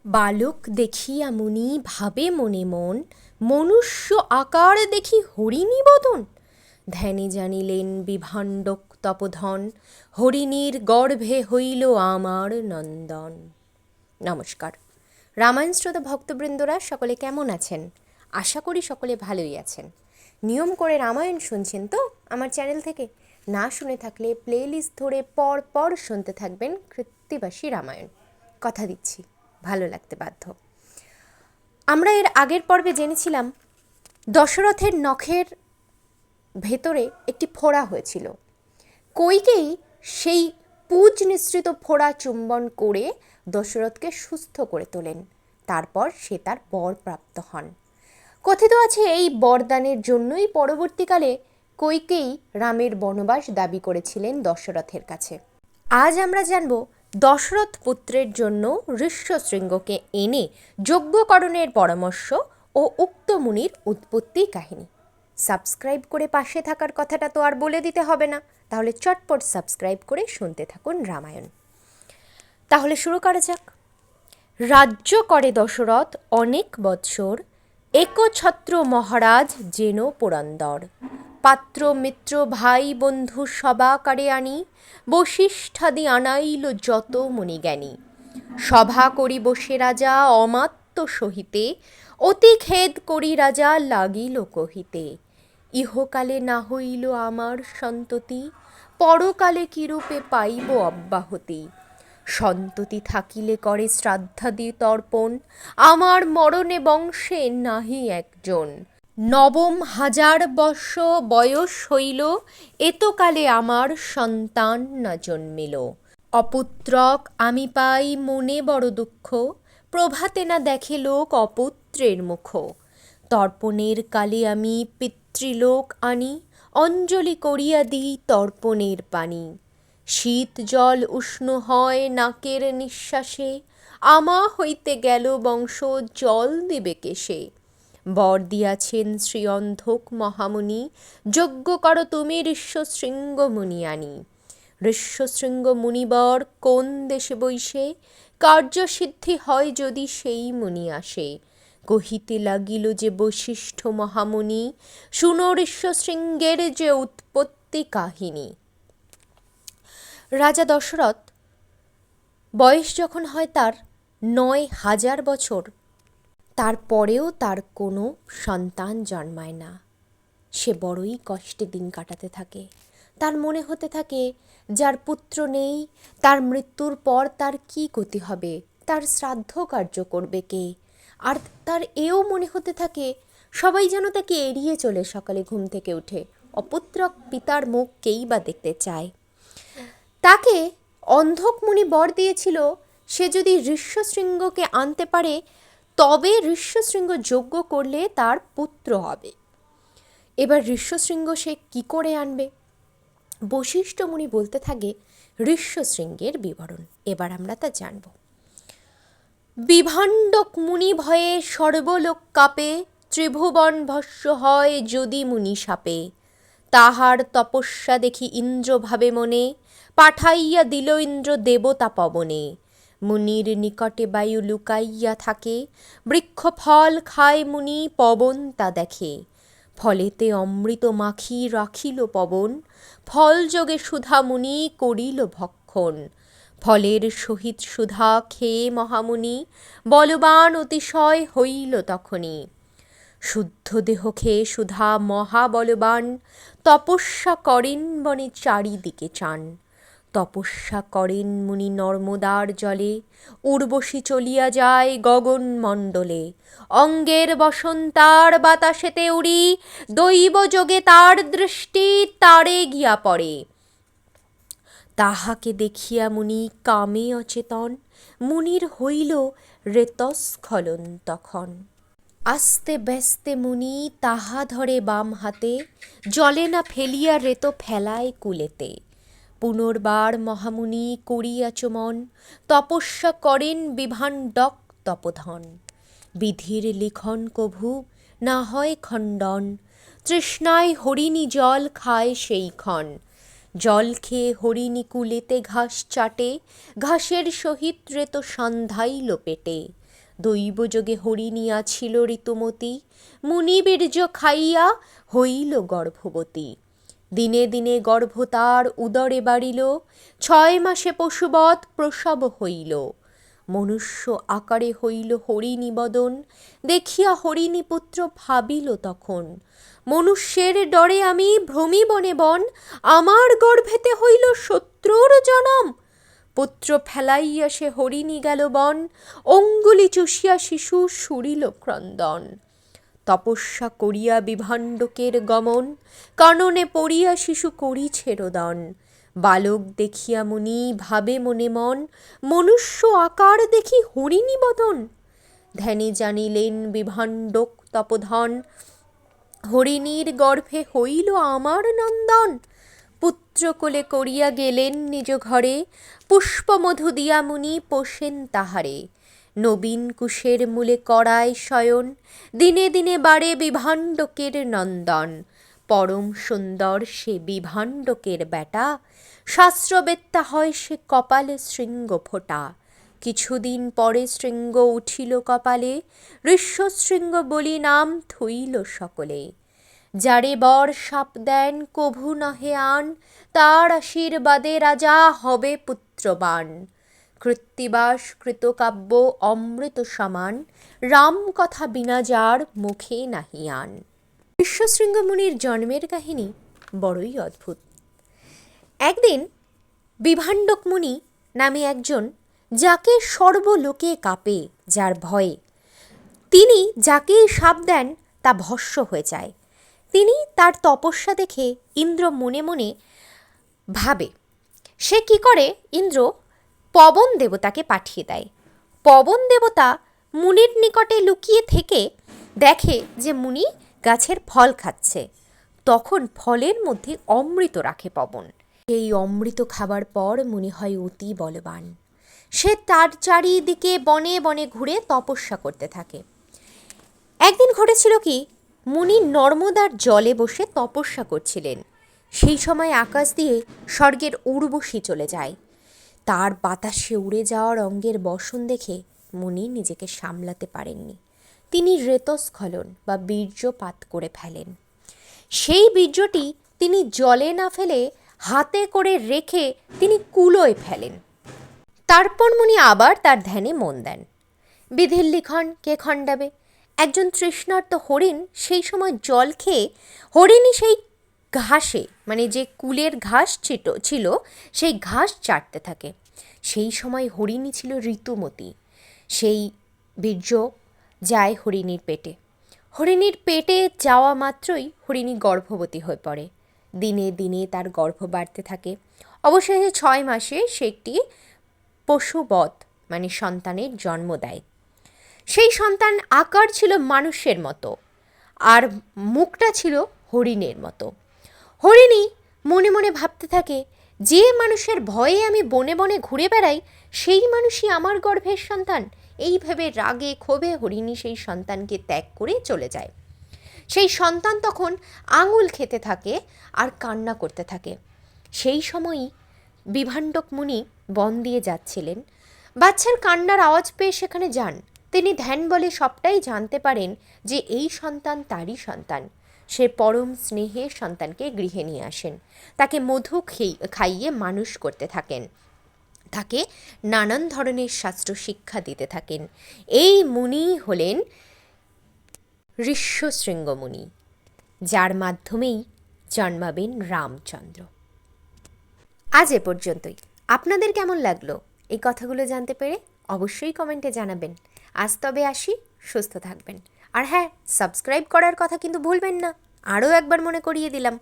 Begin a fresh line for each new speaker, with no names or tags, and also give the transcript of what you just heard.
বালক দেখিয়া মুনি ভাবে মনে মন, মনুষ্য আকার দেখি হরিণী বদন। ধ্যানে জানিলেন বিভাণ্ডক তপোধন, হরিণীর গর্ভে হইল আমার নন্দন। নমস্কার। রামায়ণ শ্রোতা ভক্তবৃন্দরা সকলে কেমন আছেন? আশা করি সকলে ভালোই আছেন। নিয়ম করে রামায়ণ শুনছেন তো আমার চ্যানেল থেকে? না শুনে থাকলে প্লেলিস্ট ধরে পর পর শুনতে থাকবেন কৃত্তিবাসী রামায়ণ। কথা দিচ্ছি ভালো লাগতে বাধ্য। আমরা এর আগের পর্বে জেনেছিলাম দশরথের নখের ভেতরে একটি ফোড়া হয়েছিল। কইকেয়ী সেই পুজ নিঃসৃত ফোড়া চুম্বন করে দশরথকে সুস্থ করে তোলেন। তারপর সে তার বর প্রাপ্ত হন। কথিত আছে এই বরদানের জন্যই পরবর্তীকালে কইকেয়ী রামের বনবাস দাবি করেছিলেন দশরথের কাছে। আজ আমরা জানব দশরথ পুত্রের জন্য ঋষ্যশৃঙ্গকে এনে যজ্ঞকরণের পরামর্শ ও উক্ত মুনির উৎপত্তি কাহিনী। সাবস্ক্রাইব করে পাশে থাকার কথাটা তো আর বলে দিতে হবে না, তাহলে চটপট সাবস্ক্রাইব করে শুনতে থাকুন রামায়ণ। তাহলে শুরু করা যাক। রাজ্য করে দশরথ অনেক বৎসর, একছত্র মহারাজ যেন পুরন্দর। পাত্র মিত্র ভাই বন্ধু সবাকারে আনি, বশিষ্ঠাদি আনাইল যত মুনিজ্ঞানী। সভা করি বসে রাজা অমাত্য সহিতে, অতি খেদ করি রাজা লাগিল কহিতে। ইহকালে না হইল আমার সন্ততি, পরকালে কিরূপে পাইব অব্যাহতি। সন্ততি থাকিলে করে শ্রাদ্ধাদি তর্পণ, আমার মরণে বংশে নাহি একজন। নবম হাজার বর্ষ বয়স হইল, এতকালে আমার সন্তান না জন্মিল। অপুত্রক আমি পাই মনে বড় দুঃখ, প্রভাতে না দেখে লোক অপুত্রের মুখ। তর্পণের কালে আমি পিতৃলোক আনি, অঞ্জলি করিয়া দিই তর্পণের পানি। শীত জল উষ্ণ হয় নাকের নিঃশ্বাসে, আমা হইতে গেল বংশ জল দেবে কেশে। বর দিয়াছেন শ্রী অন্ধক মহামুনি, যজ্ঞ কর তুমি ঋষ্যশৃঙ্গ মুনিয়ানি। ঋষ্যশৃঙ্গ মুনিবর কোন দেশে বৈশে, কার্যসিদ্ধি হয় যদি সেই মুনি আসে। কহিতে লাগিল যে বশিষ্ঠ মহামুনি, শুনো ঋষ্যশৃঙ্গের যে উৎপত্তি কাহিনী। রাজা দশরথ বয়স যখন হয় তার ৯,০০০ বছর, তারপরেও তার কোনো সন্তান জন্মায় না। সে বড়ই কষ্টে দিন কাটাতে থাকে। তার মনে হতে থাকে যার পুত্র নেই, তার মৃত্যুর পর তার কি গতি হবে, তার শ্রাদ্ধ কার্য করবে কে। আর তার এও মনে হতে থাকে সবাই যেন তাকে এড়িয়ে চলে সকালে ঘুম থেকে উঠে। অপুত্রক পিতার মুখ কেই বা দেখতে চায়। তাকে অন্ধক মুনি বর দিয়েছিল সে যদি ঋষ্যশৃঙ্গকে আনতে পারে তবে ঋষ্যশৃঙ্গ যজ্ঞ করলে তার পুত্র হবে। এবার ঋষ্যশৃঙ্গ সে কি করে আনবে? বশিষ্ঠ মুনি বলতে থাকে ঋষ্যশৃঙ্গের বিবরণ। এবার আমরা তা জানব। বিভাণ্ডক মুনি ভয়ে সর্বলোক কাঁপে, ত্রিভুবন ভস্য হয় যদি মুনি শাপে। তাহার তপস্যা দেখি ইন্দ্র ভাবে মনে, পাঠাইয়া দিল ইন্দ্র দেবতা পবনে। মুনির নিকটে বায়ু লুকাইয়া থাকে, বৃক্ষ ফল খায় মুনি পবন তা দেখে। ফলেতে অমৃত মাখি রাখিল পবন, ফল যোগে সুধা মুনি করিল ভক্ষণ। ফলের সহিত সুধা খেয়ে মহামুনি, বলবান অতিশয় হইল তখনই। শুদ্ধ দেহ খেয়ে সুধা মহাবলবান, তপস্যা করেন বনে চারিদিকে চান। তপস্যা করেন মুনি নর্মদার জলে, উর্বশী চলিয়া যায় গগন মণ্ডলে। অঙ্গের বসন্তার বাতাসেতে উড়ি, দৈব যোগে তার দৃষ্টি তারে গিয়া পড়ে। তাহাকে দেখিয়া মুনি কামে অচেতন, মুনির হইল রেতস্খলন তখন। আস্তে ব্যস্তে মুনি তাহা ধরে বাম হাতে, জলে না ফেলিয়া রেত ফেলায় কুলেতে। পুনর্বার মহামুনি করিয়া চমন, তপস্যা করেন বিভাণ্ডক তপোধন। বিধির লিখন কভু না হয় খণ্ডন, তৃষ্ণায় হরিণী জল খায় সেইক্ষণ। জল খেয়ে হরিণী কুলেতে ঘাস চাটে, ঘাসের সহিত রেত সন্ধাইল পেটে। দৈবযোগে হরিণী আছিল ঋতুমতী, মুনিবীর্য খাইয়া হইল গর্ভবতী। দিনে দিনে গর্ভ তার উদরে বাড়িল, 6 মাসে পশুবৎ প্রসব হইল। মনুষ্য আকারে হইল হরিণী বদন, দেখিয়া হরিণী পুত্র ভাবিল তখন, মনুষ্যের ডরে আমি ভ্রমি বনে বন, আমার গর্ভেতে হইল শত্রুর জনম। পুত্র ফেলাইয়া সে হরিণী গেল বন, অঙ্গুলি চুষিয়া শিশু সুরিল ক্রন্দন। তপস্যা করিয়া বিভাণ্ডকের গমন, কাননে পড়িয়া শিশু করিছে রোদন। বালক দেখিয়া মুনি ভাবে মনে মন, মনুষ্য আকার দেখি হরিণী বদন। ধ্যানে জানিলেন বিভাণ্ডক তপোধন, হরিণীর গর্ভে হইল আমার নন্দন। পুত্র কোলে করিয়া গেলেন নিজ ঘরে, পুষ্পমধু দিয়া মুনি পোষেন তাহারে। নবীন কুশের মূলে করায় শয়ন, দিনে দিনে বাড়ে বিভাণ্ডকের নন্দন। পরম সুন্দর সে বিভাণ্ডকের বেটা, শাস্ত্রবেত্তা হয় সে কপালে শৃঙ্গ ফোঁটা। কিছুদিন পরে শৃঙ্গ উঠিল কপালে, ঋষ্যশৃঙ্গ বলি নাম থইল সকলে। যারে বর শাপ দেন কভু নহে আন, তার আশীর্বাদে রাজা হবে পুত্রবান। কৃত্তিবাস কৃতকাব্য অমৃত সমান, রাম কথা বিনা যার মুখে নাহি আন। ঋষ্যশৃঙ্গ মুনির জন্মের কাহিনী বড়ই অদ্ভুত। একদিন বিভাণ্ডক মুনি নামে একজন, যাকে সর্বলোকে কাঁপে, যার ভয়ে তিনি যাকেই শাপ দেন তা ভস্ম হয়ে যায়। তিনি তার তপস্যা দেখে ইন্দ্র মনে মনে ভাবে, সে কি করে, ইন্দ্র পবন দেবতাকে পাঠিয়ে দেয়। পবন দেবতা মুনির নিকটে লুকিয়ে থেকে দেখে যে মুনি গাছের ফল খাচ্ছে। তখন ফলের মধ্যে অমৃত রাখে পবন। এই অমৃত খাবার পর মুনি হয় অতি বলবান। সে তার চারিদিকে বনে বনে ঘুরে তপস্যা করতে থাকে। একদিন ঘটেছিল কি, মুনি নর্মদার জলে বসে তপস্যা করছিলেন। সেই সময় আকাশ দিয়ে স্বর্গের উর্বশী চলে যায়। তার বাতাসে উড়ে যাওয়ার অঙ্গের বসন দেখে মুনি নিজেকে সামলাতে পারেননি। তিনি রেতস্খলন বা বীর্যপাত করে ফেলেন। সেই বীর্যটি তিনি জলে না ফেলে হাতে করে রেখে তিনি কুলোয় ফেলেন। তারপর মুনি আবার তার ধ্যানে মন দেন। বিধির লিখন কে খণ্ডাবে। একজন তৃষ্ণার্ত হরিণ সেই সময় জল খেয়ে, হরিণী সেই ঘাসে মানে যে কুলের ঘাস ছিল সেই ঘাস চাটতে থাকে। সেই সময় হরিণী ছিল ঋতুমতী। সেই বীর্য যায় হরিণীর পেটে। হরিণীর পেটে যাওয়া মাত্রই হরিণী গর্ভবতী হয়ে পড়ে। দিনে দিনে তার গর্ভ বাড়তে থাকে। অবশেষে 6 মাসে সে একটি পশুবৎ মানে সন্তানের জন্ম দেয়। সেই সন্তান আকার ছিল মানুষের মতো, আর মুখটা ছিল হরিণের মতো। হরিণী মনে মনে ভাবতে থাকে, যে মানুষের ভয়ে আমি বনে বনে ঘুরে বেড়াই, সেই মানুষই আমার গর্ভের সন্তান। এই ভেবে রাগে ক্ষোভে হরিণী সেই সন্তানকে ত্যাগ করে চলে যায়। সেই সন্তান তখন আঙুল খেতে থাকে আর কান্না করতে থাকে। সেই সময়ই বিভাণ্ডক মুনি বন দিয়ে যাচ্ছিলেন। বাচ্চার কান্নার আওয়াজ পেয়ে সেখানে যান। তিনি ধ্যান বলে সবটাই জানতে পারেন যে এই সন্তান তারই সন্তান। সে পরম স্নেহে সন্তানকে গৃহে নিয়ে আসেন। তাকে মধু খাইয়ে মানুষ করতে থাকেন। তাকে নানান ধরনের শাস্ত্র শিক্ষা দিতে থাকেন। এই মুনি হলেন ঋষ্যশৃঙ্গ মুনি, যার মাধ্যমেই জন্মাবেন রামচন্দ্র। আজ এ পর্যন্তই। আপনাদের কেমন লাগলো এই কথাগুলো জানতে পেরে? অবশ্যই কমেন্টে জানাবেন। আজ তবে আসি, সুস্থ থাকবেন। আর হ্যাঁ, সাবস্ক্রাইব করার কথা কিন্তু ভুলবেন না। আরও একবার মনে করিয়ে দিলাম।